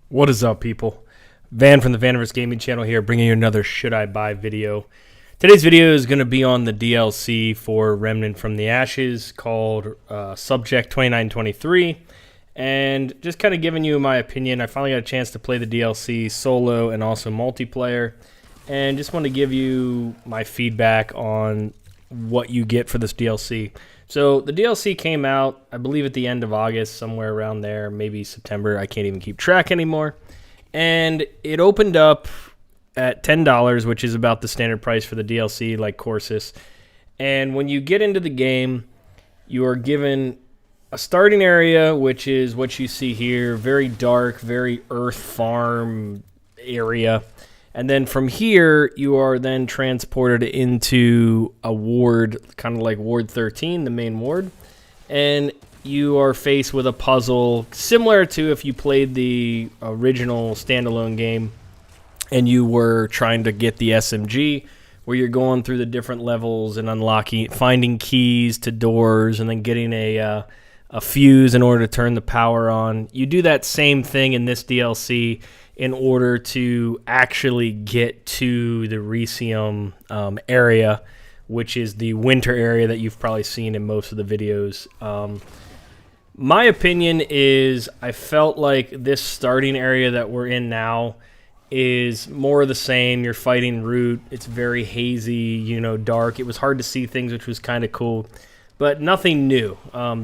What is up, people? Van from the Vaniverse Gaming Channel here, bringing you another Should I Buy video. Today's video is going to be on the DLC for Remnant from the Ashes called Subject 2923, and just kind of giving you my opinion. I finally got a chance to play the DLC solo and also multiplayer, and just want to give you my feedback on what you get for this DLC. So the DLC came out, I believe, at the end of August, somewhere around there, maybe September. I can't even keep track anymore. And it opened up at $10, which is about the standard price for the DLC, like Courses. And when you get into the game, you are given a starting area, which is what you see here, very dark, very earth farm area. And then from here, you are then transported into a ward, kind of like Ward 13, the main ward. And you are faced with a puzzle similar to if you played the original standalone game and you were trying to get the SMG, where you're going through the different levels and unlocking, finding keys to doors, and then getting a fuse in order to turn the power on. You do that same thing in this DLC in order to actually get to the Reisum area, which is the winter area that you've probably seen in most of the videos. My opinion is I felt like this starting area that we're in now is more of the same. You're fighting Root. It's very hazy, dark. It was hard to see things, which was kind of cool, but nothing new.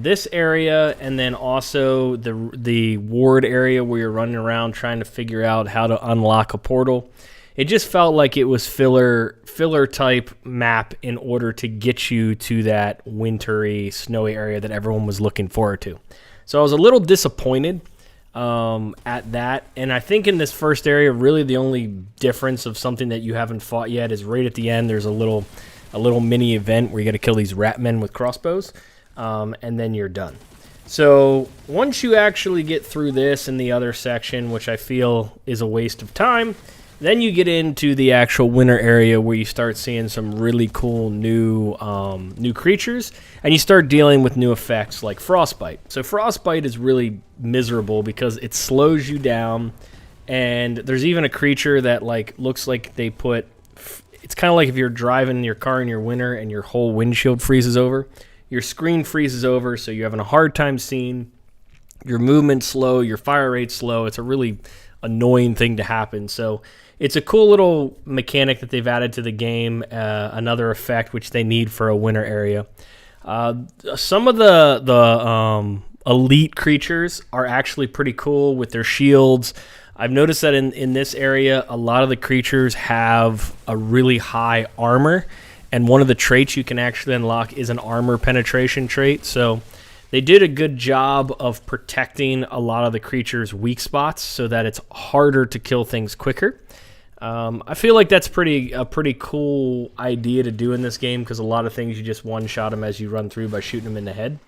This area, and then also the ward area where you're running around trying to figure out how to unlock a portal. It just felt like it was filler type map in order to get you to that wintry, snowy area that everyone was looking forward to. So I was a little disappointed at that. And I think in this first area, really the only difference of something that you haven't fought yet is right at the end. There's a little mini event where you got to kill these rat men with crossbows, and then you're done. So once you actually get through this and the other section, which I feel is a waste of time, then you get into the actual winter area where you start seeing some really cool new creatures, and you start dealing with new effects like frostbite. So frostbite is really miserable because it slows you down, and there's even a creature that looks like they put. It's kind of like if you're driving your car in your winter and your whole windshield freezes over. Your screen freezes over, so you're having a hard time seeing. Your movement's slow, your fire rate's slow. It's a really annoying thing to happen. So it's a cool little mechanic that they've added to the game, another effect which they need for a winter area. Some of the elite creatures are actually pretty cool with their shields. I've noticed that in this area, a lot of the creatures have a really high armor, and one of the traits you can actually unlock is an armor penetration trait. So they did a good job of protecting a lot of the creatures' weak spots so that it's harder to kill things quicker. I feel like that's a pretty cool idea to do in this game, because a lot of things you just one-shot them as you run through by shooting them in the head.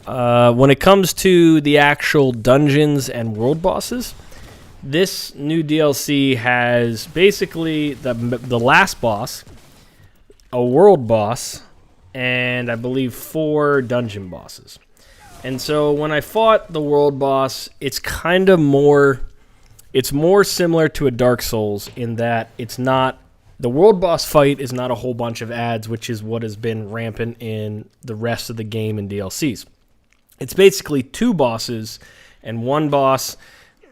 When it comes to the actual dungeons and world bosses, this new DLC has basically the last boss, a world boss, and I believe 4 dungeon bosses. And so when I fought the world boss, it's kind of more similar to a Dark Souls in that the world boss fight is not a whole bunch of ads, which is what has been rampant in the rest of the game and DLCs. It's basically 2 bosses, and one boss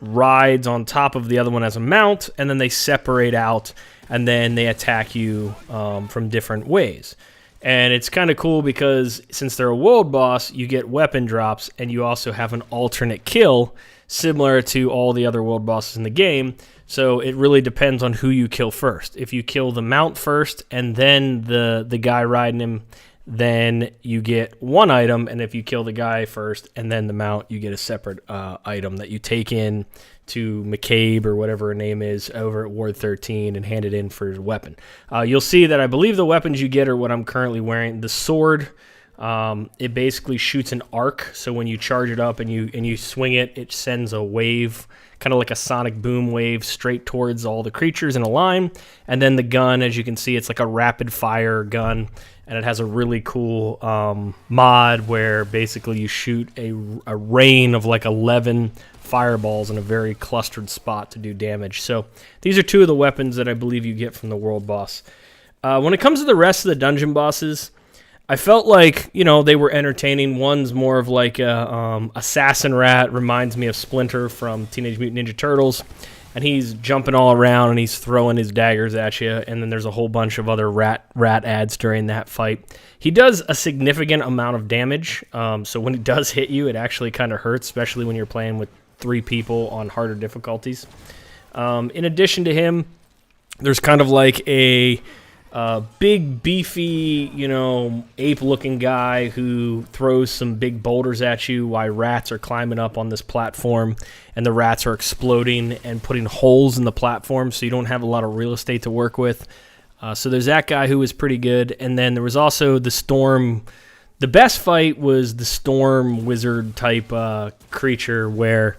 rides on top of the other one as a mount, and then they separate out, and then they attack you from different ways. And it's kind of cool because since they're a world boss, you get weapon drops, and you also have an alternate kill similar to all the other world bosses in the game. So it really depends on who you kill first. If you kill the mount first and then the guy riding him, then you get one item, and if you kill the guy first and then the mount, you get a separate item that you take in to McCabe or whatever her name is over at Ward 13 and hand it in for a weapon. You'll see that I believe the weapons you get are what I'm currently wearing. The sword, it basically shoots an arc, so when you charge it up and you swing it, it sends a wave, kind of like a sonic boom wave, straight towards all the creatures in a line. And then the gun, as you can see, it's like a rapid fire gun, and it has a really cool mod where basically you shoot a rain of like 11 fireballs in a very clustered spot to do damage. So these are two of the weapons that I believe you get from the world boss. When it comes to the rest of the dungeon bosses, I felt like, you know, they were entertaining. One's more of like a assassin rat, reminds me of Splinter from Teenage Mutant Ninja Turtles, and he's jumping all around and he's throwing his daggers at you, and then there's a whole bunch of other rat ads during that fight. He does a significant amount of damage, so when he does hit you, it actually kind of hurts, especially when you're playing with 3 people on harder difficulties. In addition to him, there's kind of like a big, beefy, you know, ape-looking guy who throws some big boulders at you while rats are climbing up on this platform, and the rats are exploding and putting holes in the platform, so you don't have a lot of real estate to work with. So there's that guy who was pretty good, and then there was also the storm. The best fight was the storm wizard type creature where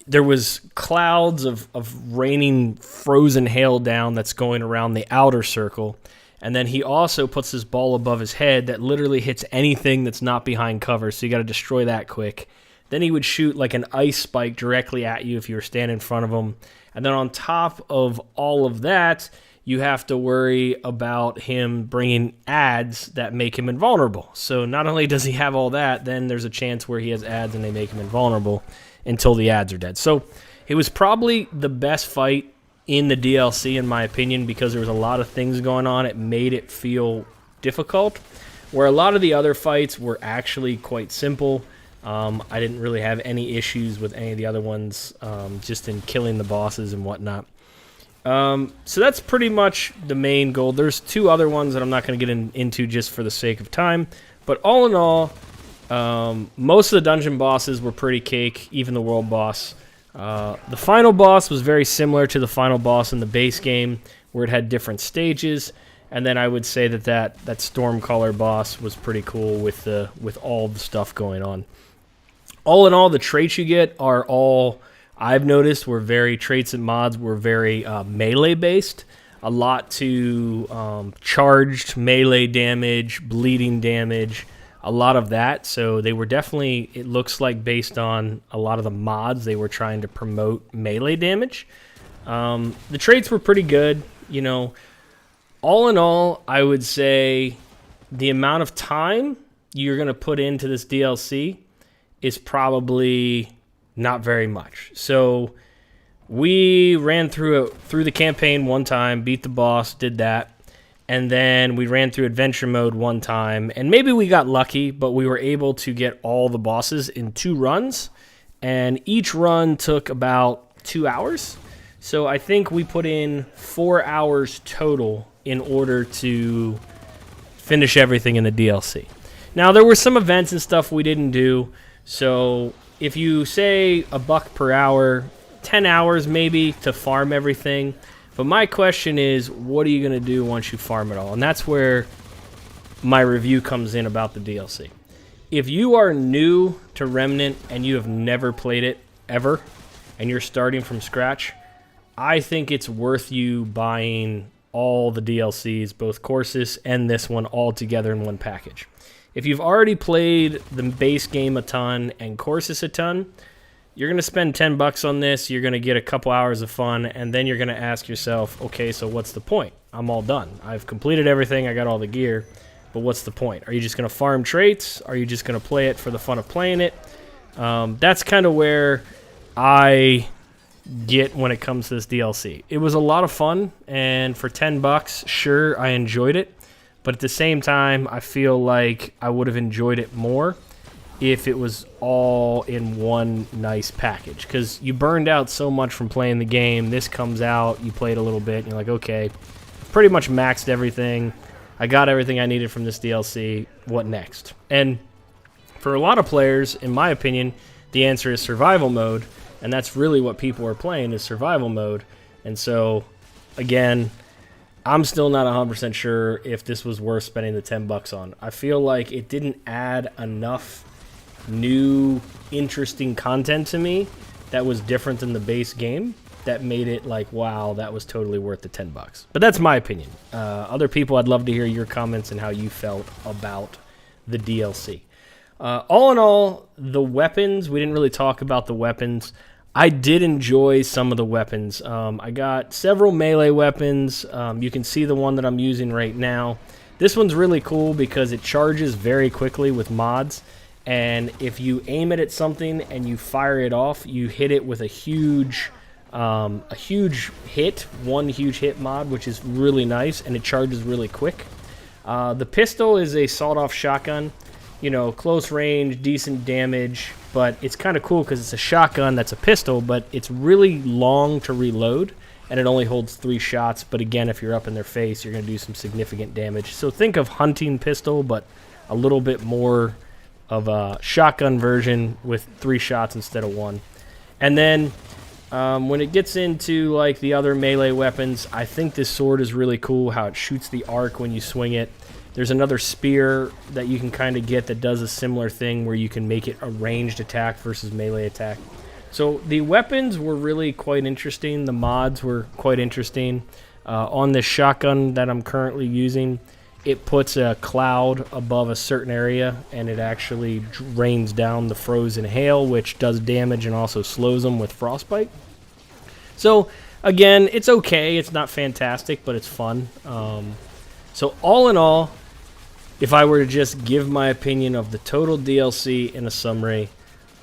there was clouds of raining frozen hail down that's going around the outer circle. And then he also puts this ball above his head that literally hits anything that's not behind cover, so you got to destroy that quick. Then he would shoot like an ice spike directly at you if you were standing in front of him. And then on top of all of that, you have to worry about him bringing ads that make him invulnerable. So not only does he have all that, then there's a chance where he has ads and they make him invulnerable until the ads are dead. So it was probably the best fight in the DLC, in my opinion, because there was a lot of things going on. It made it feel difficult, where a lot of the other fights were actually quite simple. I didn't really have any issues with any of the other ones, just in killing the bosses and whatnot. So that's pretty much the main goal. There's 2 other ones that I'm not going to get into just for the sake of time. But all in all, most of the dungeon bosses were pretty cake, even the world boss. The final boss was very similar to the final boss in the base game, where it had different stages. And then I would say that Stormcaller boss was pretty cool with all the stuff going on. All in all, the traits you get are all, I've noticed, traits and mods were very melee based. A lot to charged melee damage, bleeding damage, a lot of that. So they were definitely, it looks like, based on a lot of the mods, they were trying to promote melee damage. The traits were pretty good, you know. All in all, I would say the amount of time you're going to put into this DLC is probably not very much. So we ran through the campaign one time, beat the boss, did that, and then we ran through adventure mode one time, and maybe we got lucky, but we were able to get all the bosses in 2 runs, and each run took about 2 hours. So I think we put in 4 hours total in order to finish everything in the DLC. Now, there were some events and stuff we didn't do, so if you say $1 per hour, 10 hours maybe to farm everything. But my question is, what are you going to do once you farm it all? And that's where my review comes in about the DLC. If you are new to Remnant and you have never played it ever, and you're starting from scratch, I think it's worth you buying all the DLCs, both Courses and this one, all together in one package. If you've already played the base game a ton and Courses a ton, you're going to spend $10 on this, you're going to get a couple hours of fun, and then you're going to ask yourself, okay, so what's the point? I'm all done. I've completed everything, I got all the gear, but what's the point? Are you just going to farm traits? Are you just going to play it for the fun of playing it? That's kind of where I get when it comes to this DLC. It was a lot of fun, and for $10, sure, I enjoyed it. But at the same time, I feel like I would have enjoyed it more if it was all in one nice package. Because you burned out so much from playing the game. This comes out, you played a little bit, and you're like, okay, pretty much maxed everything. I got everything I needed from this DLC. What next? And for a lot of players, in my opinion, the answer is survival mode. And that's really what people are playing, is survival mode. And so, again, I'm still not 100% sure if this was worth spending the $10 on. I feel like it didn't add enough new, interesting content to me that was different than the base game that made it like, wow, that was totally worth the $10. But that's my opinion. Other people, I'd love to hear your comments and how you felt about the DLC. All in all, the weapons, we didn't really talk about the weapons. I did enjoy some of the weapons. I got several melee weapons. You can see the one that I'm using right now. This one's really cool because it charges very quickly with mods. And if you aim it at something and you fire it off, you hit it with a huge hit, one huge hit mod, which is really nice, and it charges really quick. The pistol is a sawed-off shotgun. You know, close range, decent damage, but it's kind of cool because it's a shotgun that's a pistol, but it's really long to reload, and it only holds 3 shots. But again, if you're up in their face, you're going to do some significant damage. So think of hunting pistol, but a little bit more of a shotgun version with 3 shots instead of 1. And then when it gets into like the other melee weapons, I think this sword is really cool, how it shoots the arc when you swing it. There's another spear that you can kind of get that does a similar thing where you can make it a ranged attack versus melee attack. So the weapons were really quite interesting. The mods were quite interesting. On this shotgun that I'm currently using, it puts a cloud above a certain area and it actually rains down the frozen hail, which does damage and also slows them with frostbite. So again, it's okay. It's not fantastic, but it's fun. So all in all, if I were to just give my opinion of the total DLC in a summary,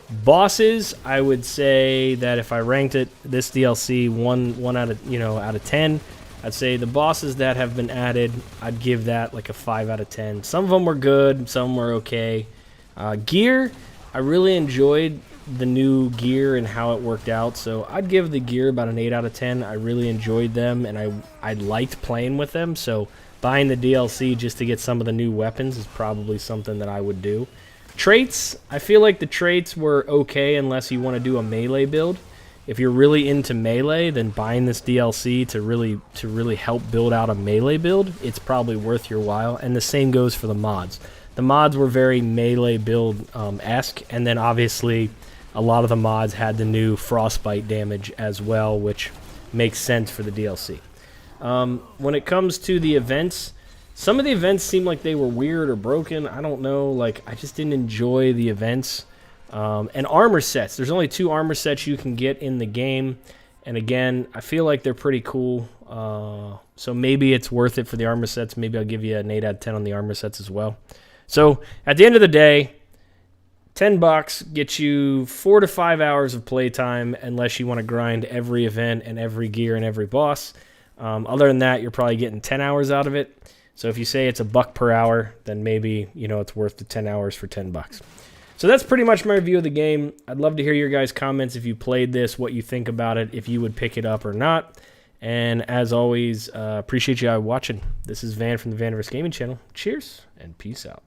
bosses, I would say that if I ranked it, this DLC one out of 10, I'd say the bosses that have been added, I'd give that like a 5 out of 10. Some of them were good, some were okay. Gear, I really enjoyed the new gear and how it worked out, so I'd give the gear about an 8 out of 10. I really enjoyed them, and I liked playing with them, so buying the DLC just to get some of the new weapons is probably something that I would do. Traits, I feel like the traits were okay unless you want to do a melee build. If you're really into melee, then buying this DLC to really help build out a melee build, it's probably worth your while. And the same goes for the mods. The mods were very melee build-esque, and then obviously a lot of the mods had the new frostbite damage as well, which makes sense for the DLC. When it comes to the events, some of the events seem like they were weird or broken. I don't know. Like, I just didn't enjoy the events. And armor sets. There's only 2 armor sets you can get in the game. And again, I feel like they're pretty cool. So maybe it's worth it for the armor sets. Maybe I'll give you an 8 out of 10 on the armor sets as well. So at the end of the day, $10 gets you 4 to 5 hours of playtime unless you want to grind every event and every gear and every boss. Other than that, you're probably getting 10 hours out of it. So if you say it's $1 per hour, then maybe, it's worth the 10 hours for $10. So that's pretty much my review of the game. I'd love to hear your guys' comments if you played this, what you think about it, if you would pick it up or not. And as always, appreciate you watching. This is Van from the Vanverse Gaming Channel. Cheers and peace out.